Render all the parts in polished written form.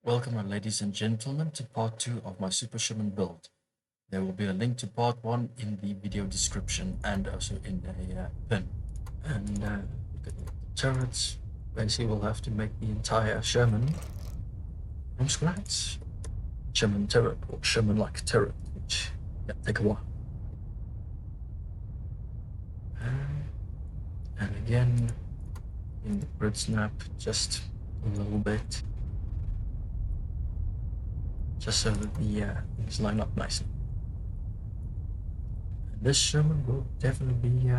Welcome, ladies and gentlemen, to part 2 of my Super Sherman build. There will be a link to part 1 in the video description and also in a pin. And look at the turrets. Basically, we'll have to make the entire Sherman from scratch. Sherman turret, or Sherman-like turret, which take a while. And again, in the grid snap, just a little bit. Just so that the things line up nicely. And this Sherman will definitely be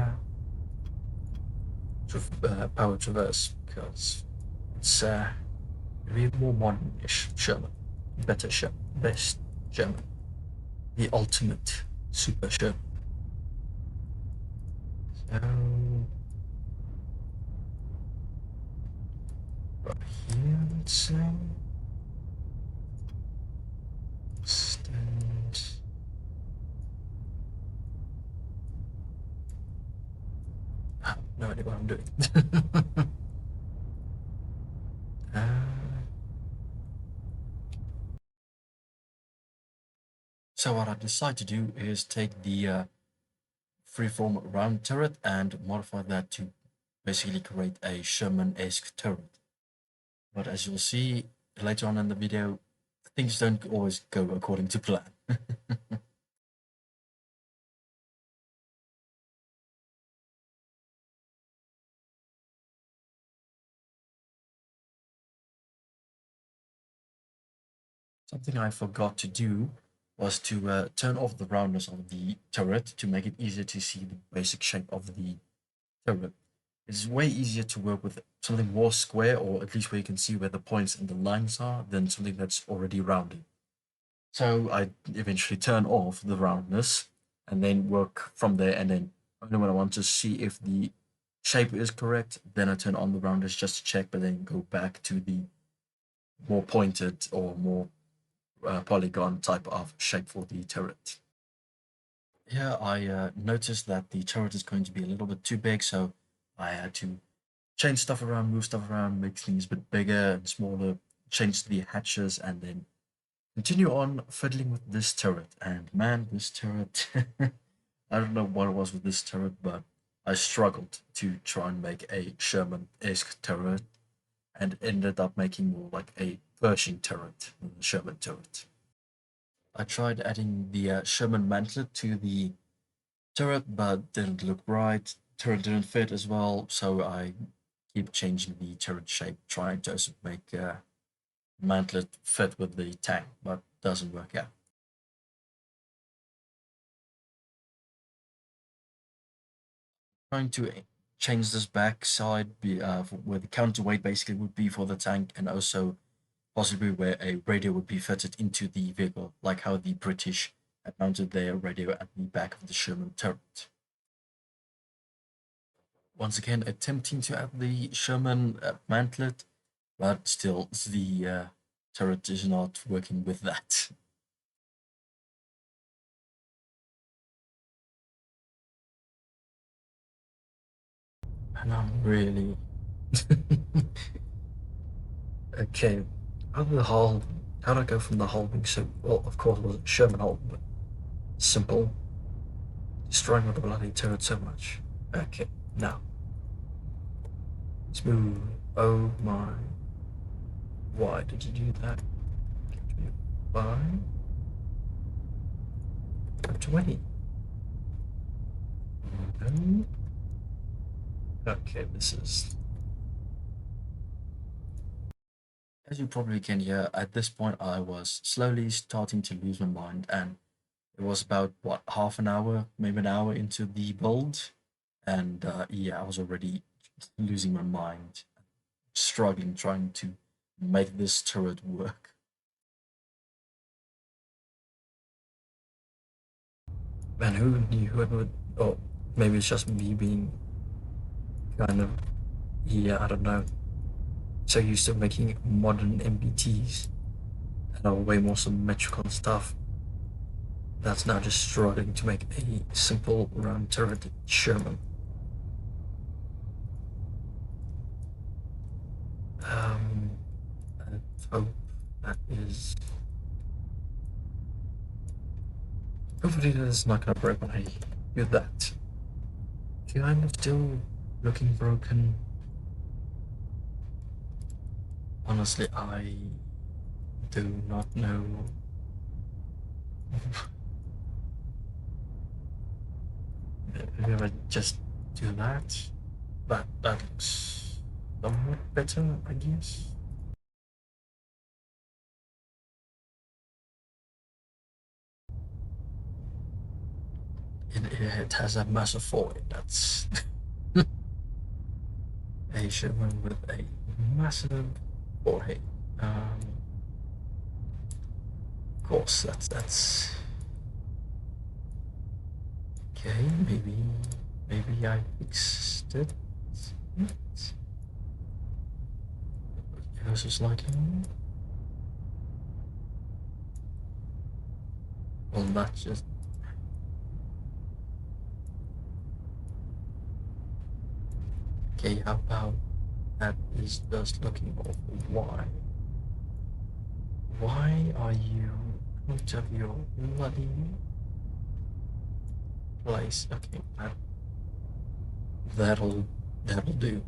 power traverse because it's a more modern-ish Sherman, better Sherman, best Sherman, the ultimate super Sherman. So right here, let's say. Stand. No idea what I'm doing. So what I decided to do is take the freeform round turret and modify that to basically create a Sherman-esque turret. But as you'll see later on in the video, things don't always go according to plan. Something I forgot to do was to turn off the roundness of the turret to make it easier to see the basic shape of the turret. It's way easier to work with something more square, or at least where you can see where the points and the lines are, than something that's already rounded. So I eventually turn off the roundness and then work from there, and then only when I want to see if the shape is correct, then I turn on the roundness just to check, but then go back to the more pointed or more polygon type of shape for the turret. Here I noticed that the turret is going to be a little bit too big, so I had to change stuff around, move stuff around, make things a bit bigger and smaller, change the hatches, and then continue on fiddling with this turret. And man, this turret, I don't know what it was with this turret, but I struggled to try and make a Sherman-esque turret and ended up making more like a Pershing turret than a Sherman turret. I tried adding the Sherman mantlet to the turret, but didn't look right. Turret didn't fit as well, so I keep changing the turret shape, trying to also make mantlet fit with the tank, but doesn't work out. Trying to change this back side where the counterweight basically would be for the tank, and also possibly where a radio would be fitted into the vehicle, like how the British had mounted their radio at the back of the Sherman turret. Once again, attempting to add the Sherman mantlet, but still the turret is not working with that. And I'm really okay. How did the hull? How did I go from the hull being so well? Of course, it was a Sherman hull, but simple. Destroying the bloody turret so much. Okay, now smooth. Oh my! Why did you do that? Why? 20. No. Okay, this is. As you probably can hear, at this point I was slowly starting to lose my mind, and it was about what, half an hour, maybe an hour into the build, and yeah, I was already losing my mind, struggling trying to make this turret work. And who knew who would? Oh, maybe it's just me being kind of, yeah, I don't know, so used to making modern MBTs and are way more symmetrical stuff. That's now just struggling to make a simple round turret Sherman. I hope That is... Hopefully that is not gonna break when I do that. Kind of still looking broken. Honestly, I do not know. Maybe if I just do that. That looks somewhat better, I guess. It has a massive forehead. That's a Sherman with a massive forehead. Of course, that's okay. Maybe I fixed it. Ever so slightly. Well, that's just okay. How about that is just looking awful. Why? Why are you out of your bloody place? Okay, that'll do.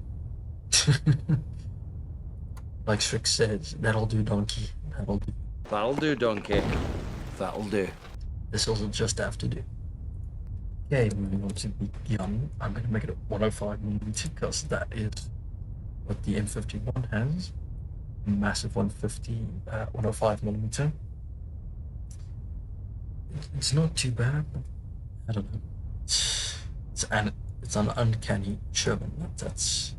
Like Strick says, that'll do, donkey. That'll do. That'll do, donkey. That'll do. This will just have to do. Okay, moving on to the gun. I'm going to make it a 105mm because that is what the M51 has. Massive 105mm. It's not too bad. I don't know. It's an uncanny Sherman. That's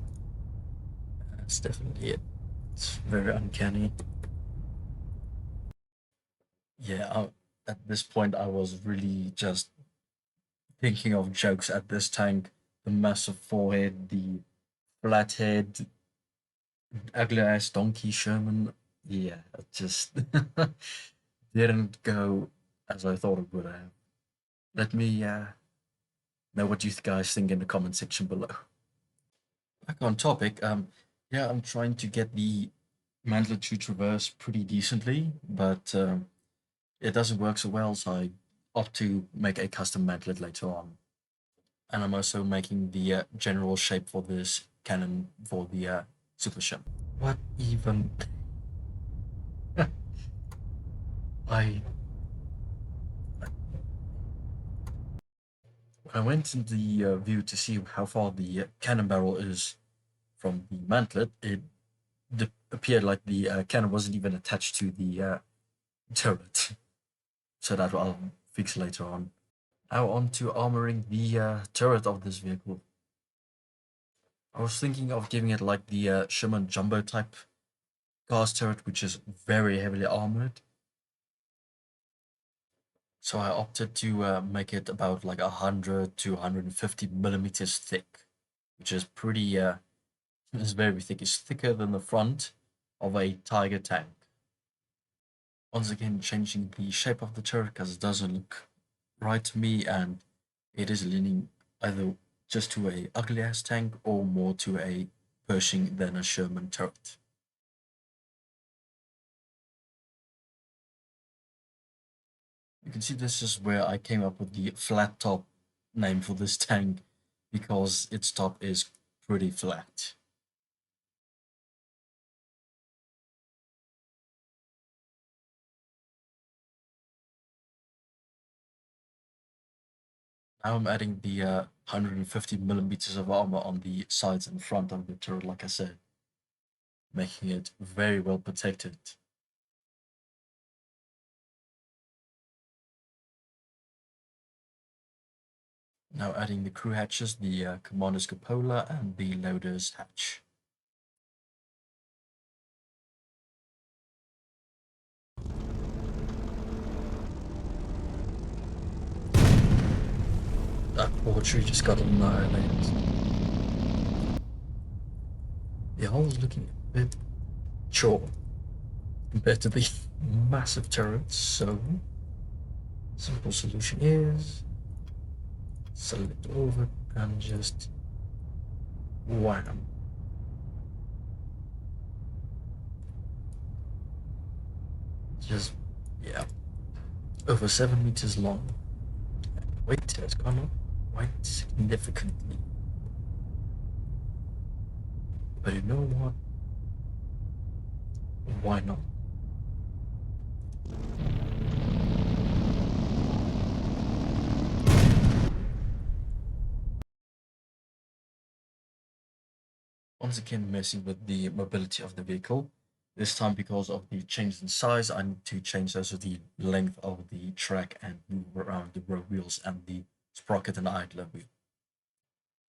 definitely it. It's very uncanny. Yeah, at this point, I was really just thinking of jokes at this tank. The massive forehead, the flat head, ugly ass donkey Sherman. Yeah, it just didn't go as I thought it would have. Let me know what you guys think in the comment section below. Back on topic, yeah, I'm trying to get the mantlet to traverse pretty decently, but it doesn't work so well, so I opt to make a custom mantlet later on. And I'm also making the general shape for this cannon for the super ship. What even? I When I went into the view to see how far the cannon barrel is from the mantlet, it appeared like the cannon wasn't even attached to the turret. So that I'll fix later on. Now on to armoring the turret of this vehicle. I was thinking of giving it like the Sherman Jumbo type cast turret, which is very heavily armored. So I opted to make it about like 100 to 150mm thick, which is pretty, it's very thick. It's thicker than the front of a Tiger tank. Once again, changing the shape of the turret because it doesn't look right to me, and it is leaning either just to a ugly ass tank or more to a Pershing than a Sherman turret. You can see this is where I came up with the flat top name for this tank because its top is pretty flat. Now I'm adding the 150mm of armor on the sides and front of the turret, like I said, making it very well protected. Now adding the crew hatches, the commander's cupola and the loader's hatch. That poor tree just got annihilated. The hull is looking a bit short compared to the massive turrets, so simple solution is select over and just wham. Just, yeah, over 7 meters long. Weight has gone up quite significantly. But you know what? Why not? Once again, messing with the mobility of the vehicle. This time, because of the change in size, I need to change also the length of the track and move around the road wheels and the sprocket and idler wheel.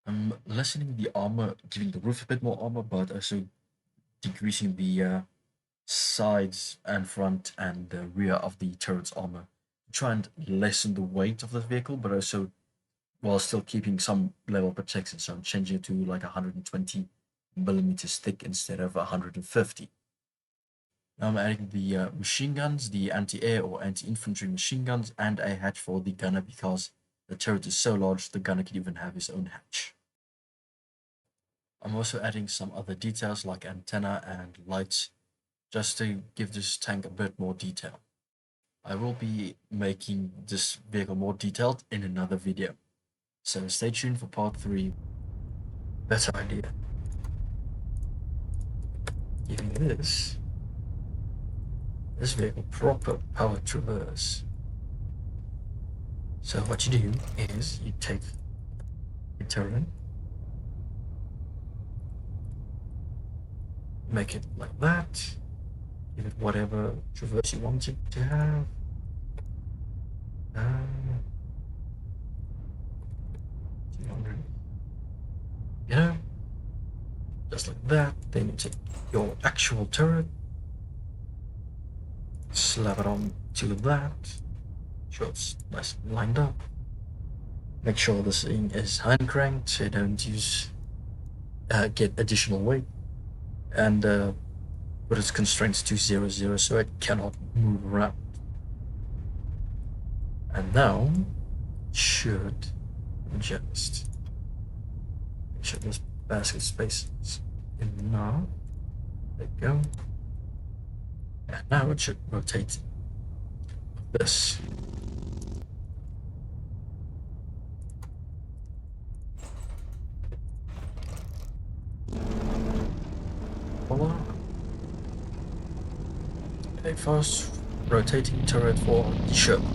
I'm lessening the armor, giving the roof a bit more armor, but also decreasing the sides and front and the rear of the turret's armor to try and lessen the weight of the vehicle, but also while still keeping some level of protection. So I'm changing it to like 120 millimeters thick instead of 150. Now I'm adding the machine guns, the anti-air or anti-infantry machine guns, and a hatch for the gunner because the turret is so large the gunner can even have his own hatch. I'm also adding some other details like antenna and lights just to give this tank a bit more detail. I will be making this vehicle more detailed in another video. So stay tuned for part 3. Better idea. Giving this vehicle proper power traverse. So what you do is you take a turret, make it like that, give it whatever traverse you want it to have. Um, 200. You know, just like that. Then you take your actual turret, slap it on to that. Sure it's nice and lined up. Make sure this thing is hand cranked so you don't get additional weight. And put its constraints to 0, so it cannot move around. And now should just make sure this basket space is enough. There you go. And now it should rotate this. Voila. A fast rotating turret for the Sherman.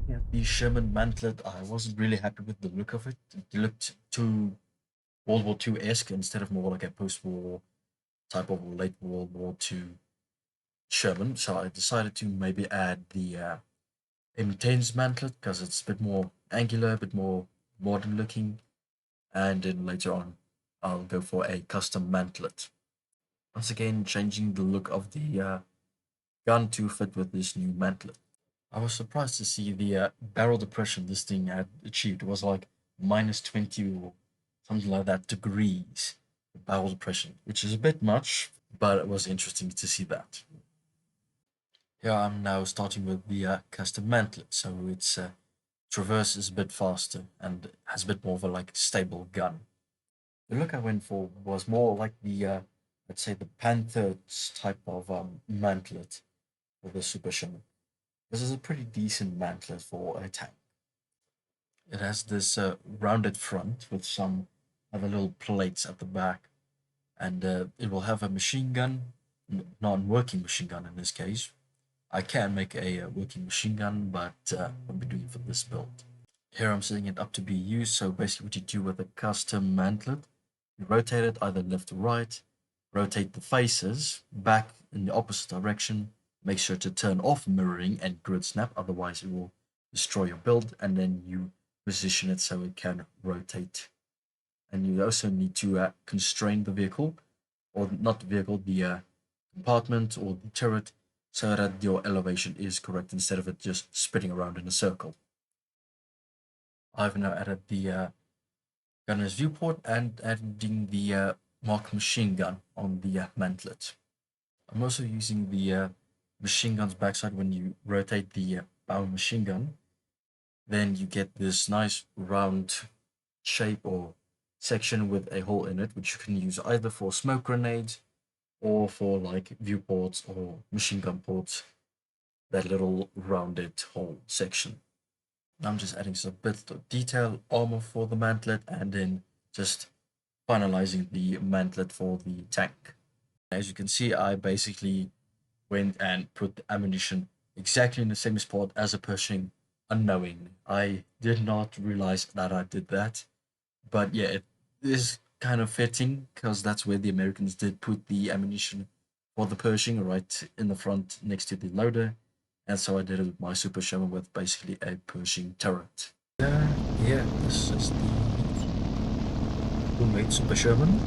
Yeah. The Sherman mantlet, I wasn't really happy with the look of it. It looked too World War II-esque instead of more like a post-war type of late World War II Sherman. So I decided to maybe add the M10's mantlet because it's a bit more angular, a bit more modern looking. And then later on, I'll go for a custom mantlet. Once again, changing the look of the gun to fit with this new mantlet. I was surprised to see the barrel depression this thing had achieved. It was like -20 or something like that degrees barrel depression, which is a bit much, but it was interesting to see that. Here I'm now starting with the custom mantlet, so its traverse is a bit faster and has a bit more of a like stable gun. The look I went for was more like the let's say the Panther's type of mantlet for the Super Sherman. This is a pretty decent mantlet for a tank. It has this rounded front with some other little plates at the back, and it will have a machine gun, non-working machine gun in this case. I can make a working machine gun, but I'll be doing it for this build. Here I'm setting it up to be used, so basically what you do with a custom mantlet, you rotate it either left or right, rotate the faces back in the opposite direction, make sure to turn off mirroring and grid snap, otherwise it will destroy your build, and then you position it so it can rotate. And you also need to constrain the vehicle, or not the vehicle, the compartment or the turret, so that your elevation is correct instead of it just spinning around in a circle. I've now added the gunner's viewport and adding the marked machine gun on the mantlet. I'm also using the machine gun's backside when you rotate the bound machine gun. then you get this nice round shape or section with a hole in it, which you can use either for smoke grenades or for like viewports or machine gun ports, that little rounded hole section. I'm just adding some bits of detail armor for the mantlet and then just finalizing the mantlet for the tank. As you can see, I basically went and put the ammunition exactly in the same spot as a Pershing unknowingly. I did not realize that I did that, but yeah, it is kind of fitting because that's where the Americans did put the ammunition for the Pershing, right in the front next to the loader. And so I did it with my Super Sherman with basically a Pershing turret. Yeah, this is the homemade Super Sherman.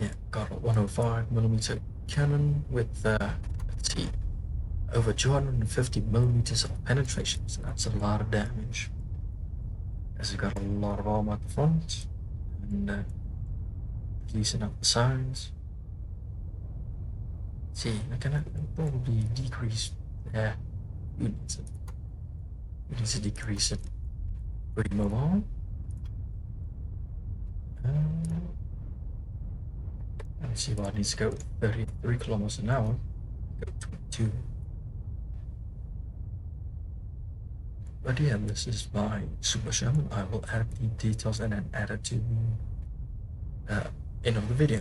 Yeah, got a 105mm cannon with, let's see, over 250 millimeters of penetration, so that's a lot of damage. As it got a lot of armor at the front, and decent up the sides. See, I can probably decrease. Yeah, we need to, decrease it. Pretty mobile. Let's see what it needs to go. 33 kilometers an hour. Go 22. But yeah, this is my Super Sherman. I will add the details and then add it to the end of the video.